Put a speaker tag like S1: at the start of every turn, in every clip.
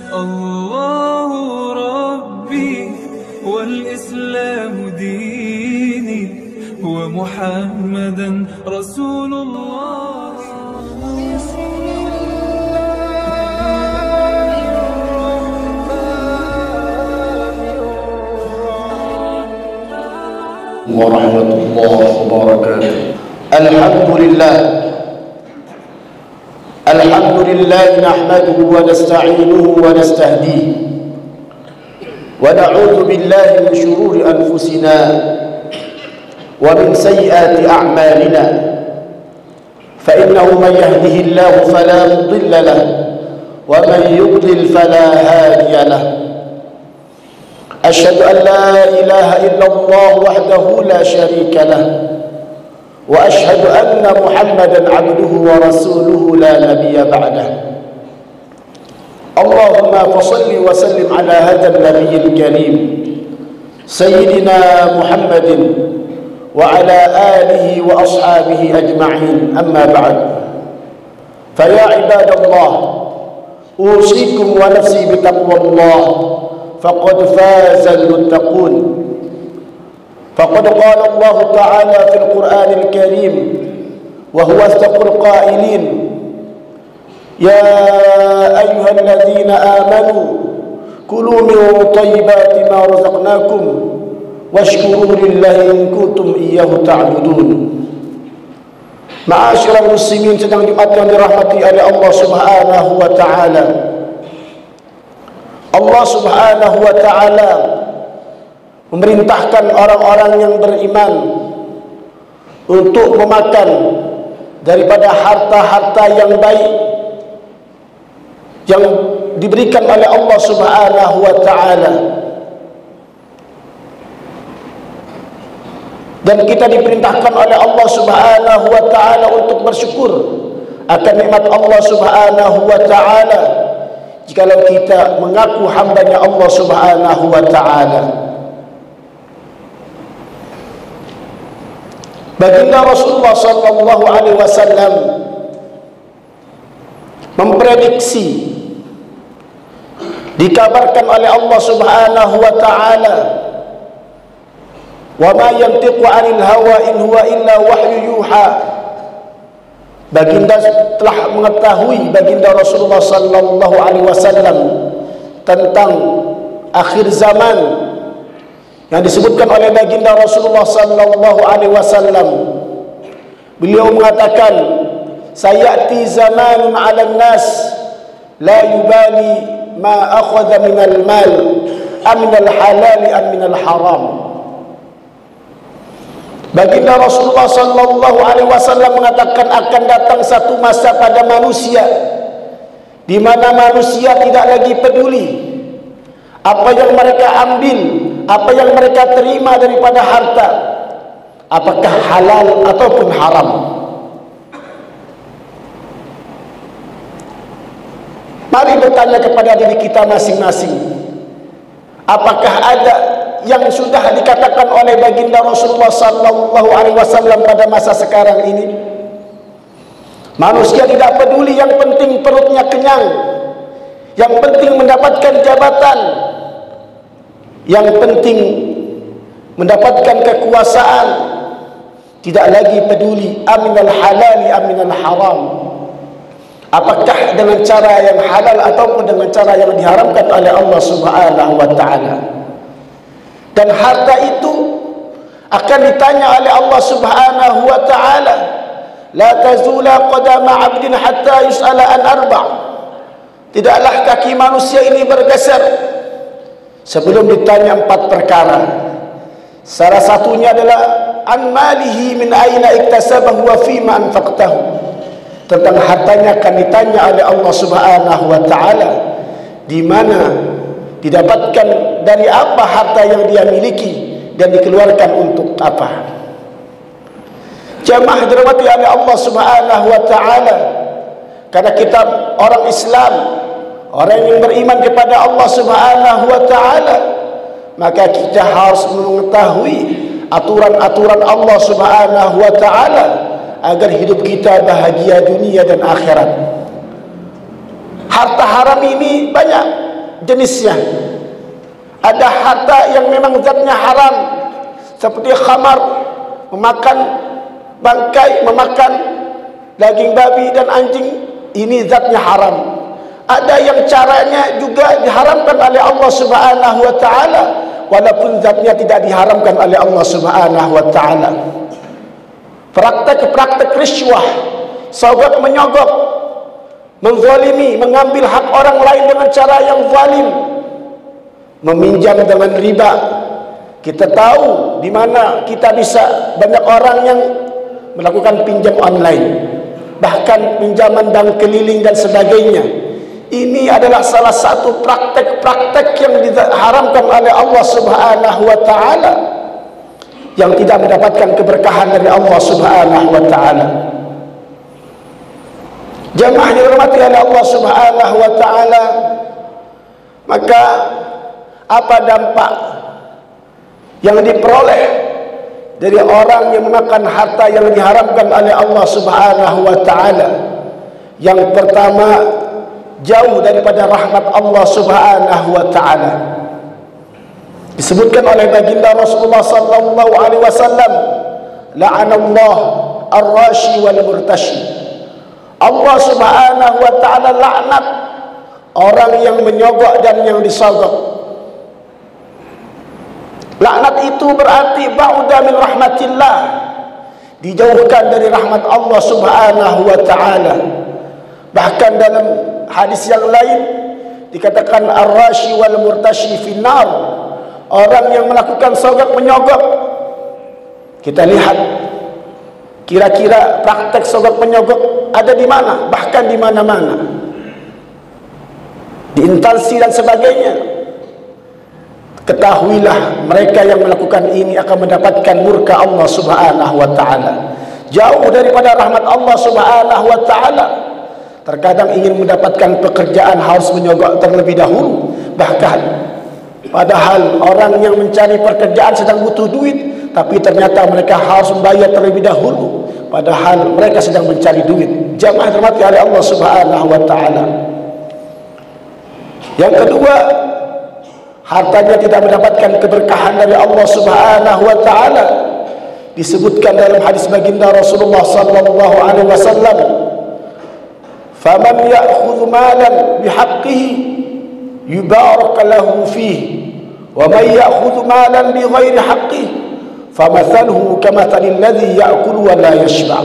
S1: الله ربي والإسلام ديني ومحمدا رسول الله.
S2: ورحمة الله وبركاته. الحمد لله نحمده ونستعينه ونستهديه ونعوذ بالله من شرور أنفسنا ومن سيئات أعمالنا، فإنه من يهده الله فلا مضل له ومن يضلل فلا هادي له. أشهد أن لا إله إلا الله وحده لا شريك له، وأشهد أن محمدا عبده ورسوله لا نبي بعده. اللهم فصل وسلم على هذا النبي الكريم سيدنا محمد وعلى آله وأصحابه أجمعين. أما بعد، فيا عباد الله، أوصيكم ونفسي بتقوى الله، فقد فاز المتقون. فقد قال الله تعالى في القرآن الكريم وهو أصدق القائلين: يا أيها الذين آمنوا كلوا من طيبات ما رزقناكم واشكروا لله إن كنتم إياه تعبدون. Ma'asyiral muslimin sedang dimuliakan dirahmati oleh Allah Subhanahu wa taala. Allah Subhanahu wa taala memerintahkan orang-orang yang beriman untuk memakan daripada harta-harta yang baik yang diberikan oleh Allah Subhanahu wa taala. Dan kita diperintahkan oleh Allah Subhanahu wa taala untuk bersyukur akan nikmat Allah Subhanahu wa taala jikalau kita mengaku hambanya Allah Subhanahu wa taala. Baginda Rasulullah sallallahu alaihi wasallam memprediksi, dikabarkan oleh Allah Subhanahu wa taala, wa ma yantiqu 'anil hawa in huwa illa wahyu yuha. Baginda telah mengetahui, baginda Rasulullah sallallahu alaihi wasallam, tentang akhir zaman yang disebutkan oleh baginda Rasulullah sallallahu alaihi wasallam. Beliau mengatakan, sayati zamanun 'alan nas la yubali ma akhadha minal mal am minal halal am minal haram. Baginda Rasulullah sallallahu alaihi wasallam mengatakan akan datang satu masa pada manusia di mana manusia tidak lagi peduli apa yang mereka ambil, apa yang mereka terima daripada harta, apakah halal ataupun haram. Mari bertanya kepada diri kita masing-masing, apakah ada yang sudah dikatakan oleh baginda Rasulullah sallallahu alaihi wasallam pada masa sekarang ini? Manusia tidak peduli, yang penting perutnya kenyang, yang penting mendapatkan jabatan, yang penting mendapatkan kekuasaan, tidak lagi peduli aminal halali aminal haram, apakah dengan cara yang halal ataupun dengan cara yang diharamkan oleh Allah Subhanahu wa taala. Dan harta itu akan ditanya oleh Allah Subhanahu wa taala, la tazula qadama 'abdin hatta yus'ala an arba'. Tidaklah kaki manusia ini bergeser sebelum ditanya 4 perkara. Salah satunya adalah an malihi min aina iktasabahu wa fima anfaqtahu. Tentang hartanya akan ditanya oleh Allah Subhanahu wa taala, di mana didapatkan, dari apa harta yang dia miliki, dan dikeluarkan untuk apa. Jamaah dirahmati oleh Allah Subhanahu wa taala, karena kita orang Islam, orang yang beriman kepada Allah Subhanahu wa taala, maka kita harus mengetahui aturan-aturan Allah Subhanahu wa taala agar hidup kita bahagia dunia dan akhirat. Harta haram ini banyak jenisnya. Ada harta yang memang zatnya haram, seperti khamar, memakan bangkai, memakan daging babi dan anjing, ini zatnya haram. Ada yang caranya juga diharamkan oleh Allah Subhanahu wa taala, walaupun zatnya tidak diharamkan oleh Allah Subhanahu wa taala. Praktek-praktek risyuah, sogok menyogok, menzalimi, mengambil hak orang lain dengan cara yang zalim, meminjam dengan riba. Kita tahu di mana kita bisa, banyak orang yang melakukan pinjam online, bahkan pinjaman bank keliling dan sebagainya. Ini adalah salah satu praktek-praktek yang diharamkan oleh Allah Subhanahu wa taala, yang tidak mendapatkan keberkahan dari Allah Subhanahu wa taala. Jamaah yang dirahmati oleh Allah Subhanahu wa taala, maka apa dampak yang diperoleh dari orang yang memakan harta yang diharamkan oleh Allah Subhanahu wa taala? Yang pertama, jauh daripada rahmat Allah Subhanahu wa taala. Disebutkan oleh baginda Rasulullah sallallahu alaihi wasallam, la'anallah ar-rashi wal murtashi. Allah Subhanahu wa taala laknat orang yang menyogok dan yang disogok. Laknat itu berarti ba'uda min rahmatillah, dijauhkan dari rahmat Allah Subhanahu wa taala. Bahkan dalam hadis yang lain dikatakan ar-rashi wal murtashi finnar, orang yang melakukan sogok menyogok. Kita lihat kira-kira praktek sogok menyogok ada di mana? Bahkan di mana-mana, di instansi dan sebagainya. Ketahuilah, mereka yang melakukan ini akan mendapatkan murka Allah Subhanahu wa taala, jauh daripada rahmat Allah Subhanahu wa taala. Terkadang ingin mendapatkan pekerjaan harus menyogok terlebih dahulu, bahkan padahal orang yang mencari pekerjaan sedang butuh duit, tapi ternyata mereka harus membayar terlebih dahulu, padahal mereka sedang mencari duit. Jamaah dirahmati oleh Allah Subhanahu wa taala. Yang kedua, hartanya tidak mendapatkan keberkahan dari Allah Subhanahu wa taala. Disebutkan dalam hadis baginda Rasulullah sallallahu alaihi wasallam, faman ya'khudhu malan bihaqqihi yubarak lahu fihi, wa man ya'khudhu malan bighairi haqqihi famathaluhu kamathalil ladzi ya'kulu wa la yashba'.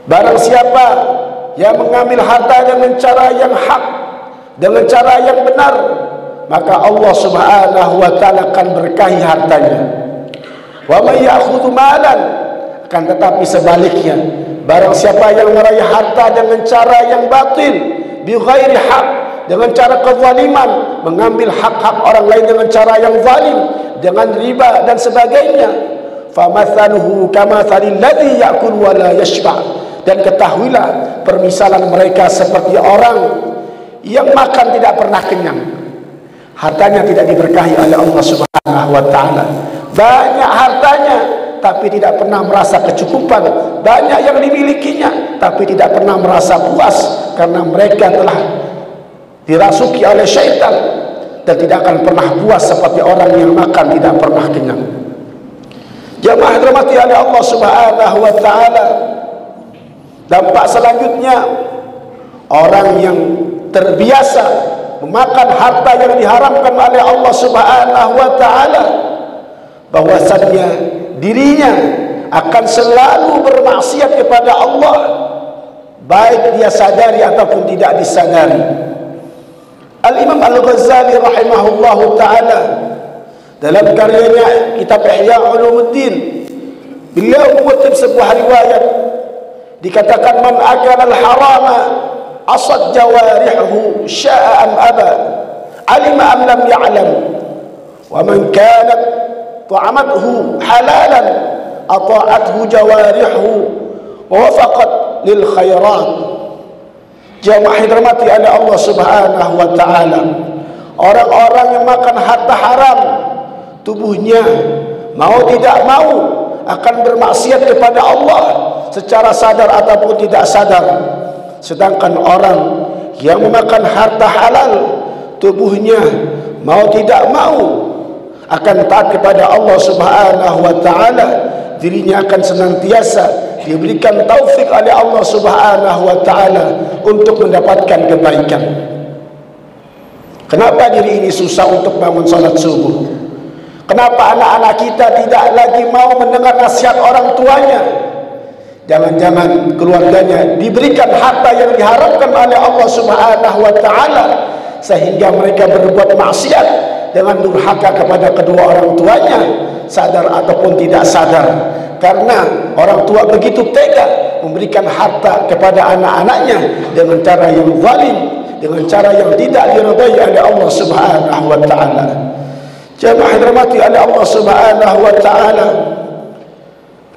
S2: Barang siapa yang mengambil harta dengan cara yang hak, dengan cara yang benar, maka Allah Subhanahu wa taala akan berkahi hartanya. Wa may ya'khudhu malan, akan tetapi sebaliknya, barang siapa yang meraih harta dengan cara yang batil, bi ghairi haq, dengan cara kezaliman, mengambil hak-hak orang lain dengan cara yang zalim, dengan riba dan sebagainya, famathaluhu kamathalil ladzi ya'kulu wa la yashba'. Dan ketahuilah, permisalan mereka seperti orang yang makan tidak pernah kenyang, hartanya tidak diberkahi oleh Allah Subhanahu wa taala. Banyak hartanya tapi tidak pernah merasa kecukupan, banyak yang dimilikinya tapi tidak pernah merasa puas, karena mereka telah dirasuki oleh syaitan dan tidak akan pernah puas seperti orang yang makan tidak pernah kenyang. Jamaah dirahmati oleh Allah Subhanahu wa taala, dampak selanjutnya, orang yang terbiasa memakan harta yang diharamkan oleh Allah Subhanahu wa taala, bahwasannya dirinya akan selalu bermaksiat kepada Allah, baik dia sadari ataupun tidak disadari. Al-Imam Al-Ghazali rahimahullahu taala dalam karyanya kitab Ihya Ulumuddin, beliau mengutip sebuah riwayat, dikatakan man akala al-harama asad jawarihuhu sya'a am aba, alima am lam ya'lam, wa man kanat ta'amathu halalan ata'athu jawarihuhu wa wafaqat lil khairat. Jamaah dirahmati oleh Allah Subhanahu wa taala, orang-orang yang makan harta haram, tubuhnya mau tidak mau akan bermaksiat kepada Allah secara sadar ataupun tidak sadar. Sedangkan orang yang memakan harta halal, tubuhnya mau tidak mau akan taat kepada Allah Subhanahu wa taala, dirinya akan senantiasa diberikan taufik oleh Allah Subhanahu wa taala untuk mendapatkan kebaikan. Kenapa diri ini susah untuk bangun salat subuh? Kenapa anak-anak kita tidak lagi mau mendengar nasihat orang tuanya? Jangan-jangan keluarganya diberikan harta yang diharapkan oleh Allah Subhanahu wa taala sehingga mereka berbuat maksiat dengan durhaka kepada kedua orang tuanya, sadar ataupun tidak sadar. Karena orang tua begitu tega memberikan harta kepada anak-anaknya dengan cara yang zalim, dengan cara yang tidak diridai oleh Allah Subhanahu wa taala. Jemaah dirahmati oleh Allah Subhanahu wa taala.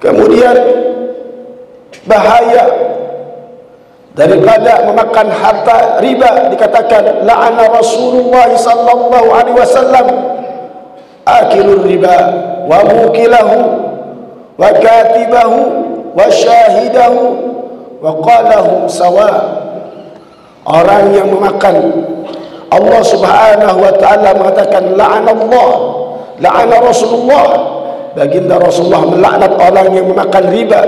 S2: Kemudian bahaya daripada memakan harta riba dikatakan la'ana Rasulullah sallallahu alaihi wasallam akilur riba wa mukilahu wa katibahu wa syahidahu wa qalahum sawa. Orang yang memakan, Allah Subhanahu wa taala mengatakan la'anallah, la'ana Rasulullah, baginda Rasulullah melaknat orang yang memakan riba.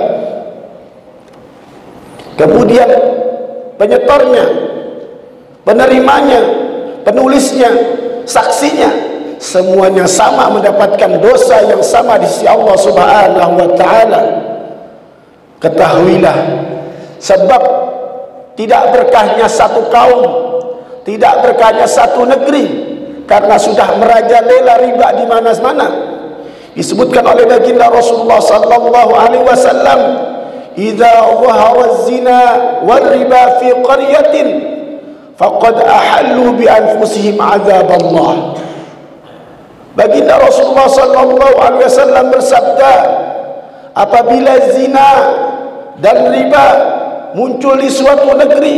S2: Kemudian penyetornya, penerimanya, penulisnya, saksinya, semuanya sama mendapatkan dosa yang sama di sisi Allah Subhanahu wa taala. Ketahuilah, sebab tidak berkahnya satu kaum, tidak berkahnya satu negeri karena sudah merajalela riba di mana-mana. Disebutkan oleh baginda Rasulullah sallallahu alaihi wasallam, "Idza dhahara az-zina wal riba fi qaryatin faqad ahallu bi anfusihim 'adzab Allah." Baginda Rasulullah sallallahu alaihi wasallam bersabda, apabila zina dan riba muncul di suatu negeri,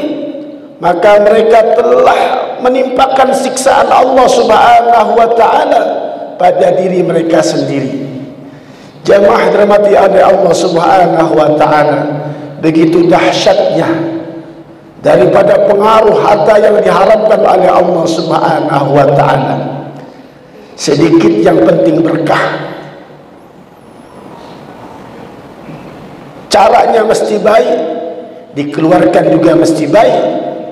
S2: maka mereka telah menimpakan siksaan Allah Subhanahu wa taala pada diri mereka sendiri. Jamaah dirahmati oleh Allah Subhanahu wa taala, begitu dahsyatnya daripada pengaruh harta yang diharapkan oleh Allah Subhanahu wa taala. Sedikit yang penting berkah. Caranya mesti baik, dikeluarkan juga mesti baik,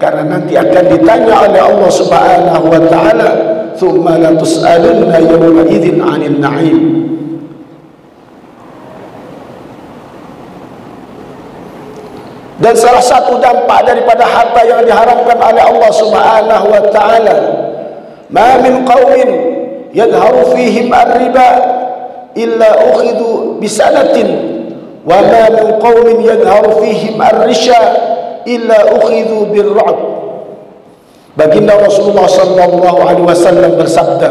S2: karena nanti akan ditanya oleh Allah Subhanahu wa taala, "Tsumma la tus'alunna yawma idzin 'anil na'im." Dan salah satu dampak daripada harta yang diharapkan oleh Allah Subhanahu wa taala, "Ma min qaumin yadharu fihim ar-riba illa ukhidhu bisanatin wa ma min qaumin yadharu fihim ar-risha illa ukhidhu bir-ru'b." Baginda Rasulullah sallallahu alaihi wasallam bersabda,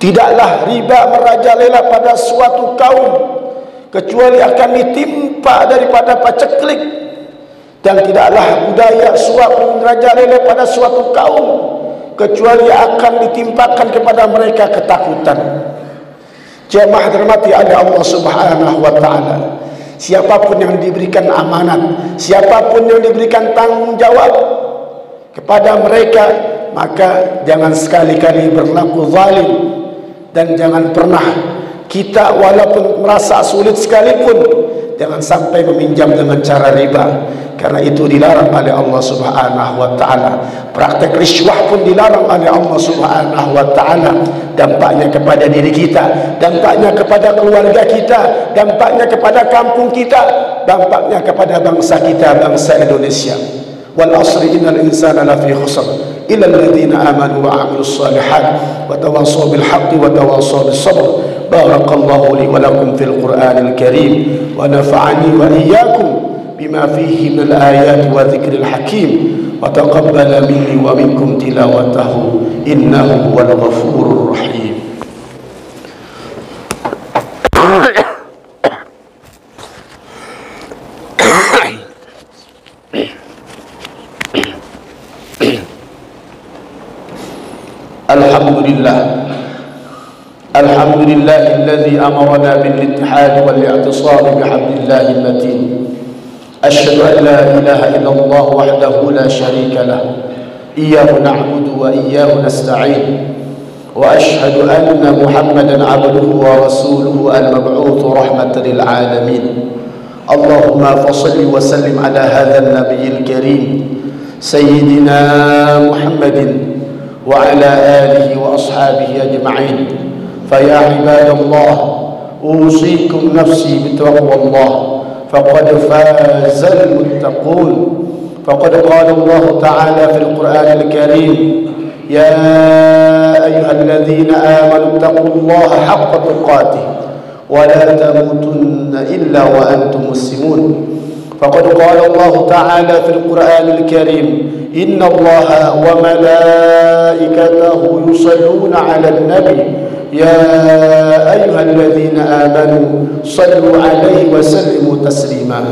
S2: tidaklah riba merajalela pada suatu kaum kecuali akan ditimpa daripada paceklik, dan tidaklah budaya suap merajalela pada suatu kaum kecuali akan ditimpakan kepada mereka ketakutan. Jemaah dirahmati oleh Allah Subhanahu wa taala, siapapun yang diberikan amanat, siapapun yang diberikan tanggung jawab kepada mereka, maka jangan sekali-kali berlaku zalim, dan jangan pernah kita walaupun merasa sulit sekalipun jangan sampai meminjam dengan cara riba, karena itu dilarang oleh Allah Subhanahu wa taala. Praktek riswah pun dilarang oleh Allah Subhanahu wa taala. Dampaknya kepada diri kita, dampaknya kepada keluarga kita, dampaknya kepada kampung kita, dampaknya kepada bangsa kita, bangsa Indonesia. Wal asri innal insana lafi khusr illa alladhina amanu wa 'amilus shalihat wa tawassaw bil haqqi wa tawassaw bis sabr. Barakallahu li wa lakum fil Qur'anil Karim wa nafa'ani wa iyyakum bima fihi minal ayati wa dzikril hakim wa taqabbala minni wa minkum tilawatahu innahu huwal ghafurur rahim. Alhamdulillahilladzi amarna bil ittihad wal i'tisam bihablillahi matin أشهد أن لا إله إلا الله وحده لا شريك له إياه نعبد وإياه نستعين وأشهد أن محمدا عبده ورسوله المبعوث رحمة للعالمين. اللهم فصل وسلم على هذا النبي الكريم سيدنا محمد وعلى آله وأصحابه أجمعين. فيا عباد الله، أوصيكم نفسي بتقوى الله، فقد فاز المتقون. فقد قال الله تعالى في القرآن الكريم: يا أيها الذين آمنوا اتقوا الله حق تقاته ولا تموتن إلا وأنتم مسلمون. فقد قال الله تعالى في القرآن الكريم: إن الله وملائكته يصلون على النبي يا أيها الذين آمنوا صلوا عليه وسلموا تسليما.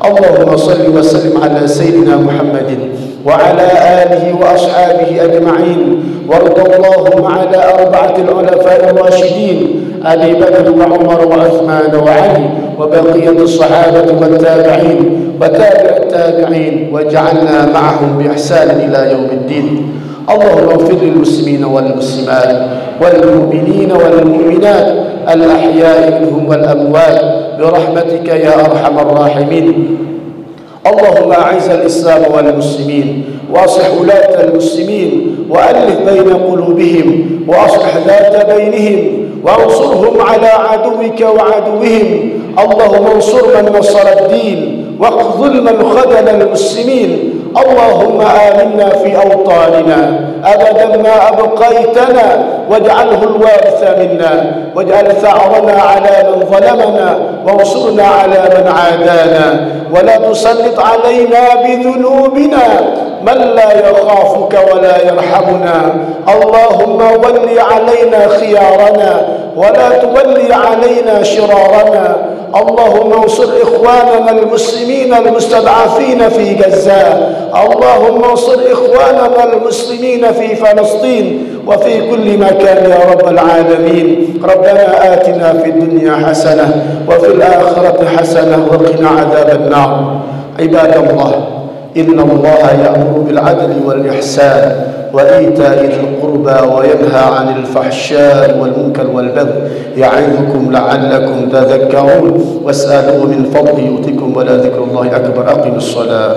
S2: اللهم صل وسلم على سيدنا محمد وعلى آله وأصحابه أجمعين، وارض اللهم على أربعة الخلفاء الراشدين أبي بكر وعمر وعثمان وعلي وبقية الصحابة والتابعين وتابع التابعين، واجعلنا معهم بإحسان إلى يوم الدين. اللهم اغفر للمسلمين والمسلمات والمؤمنين والمؤمنات الأحياء منهم والأموات برحمتك يا أرحم الراحمين. اللهم أعز الإسلام والمسلمين وأصلح ولاة المسلمين وألف بين قلوبهم وأصلح ذات بينهم وانصرهم على عدوك وعدوهم. اللهم انصر من نصر الدين واخذل من خذل المسلمين. اللهم آمنا في أوطاننا أبدا ما أبقيتنا، واجعله الوارث منا، واجعل ثأرنا على من ظلمنا وانصرنا على من عادانا، ولا تسلط علينا بذنوبنا من لا يخافك ولا يرحمنا. اللهم ول علينا خيارنا ولا تولي علينا شرارنا. اللهم انصر إخواننا المسلمين المستضعفين في غزة. اللهم انصر إخواننا المسلمين في فلسطين وفي كل مكان يا رب العالمين. ربنا آتنا في الدنيا حسنة وفي الآخرة حسنة وقنا عذاب النار. عباد الله، إن الله يأمر بالعدل والإحسان وإيتاء ذي القربى وينهى عن الفحشاء والمنكر والبغي يعظكم لعلكم تذكرون. واسألوا من فضله يؤتكم ولذكر الله أكبر. أقم الصلاة.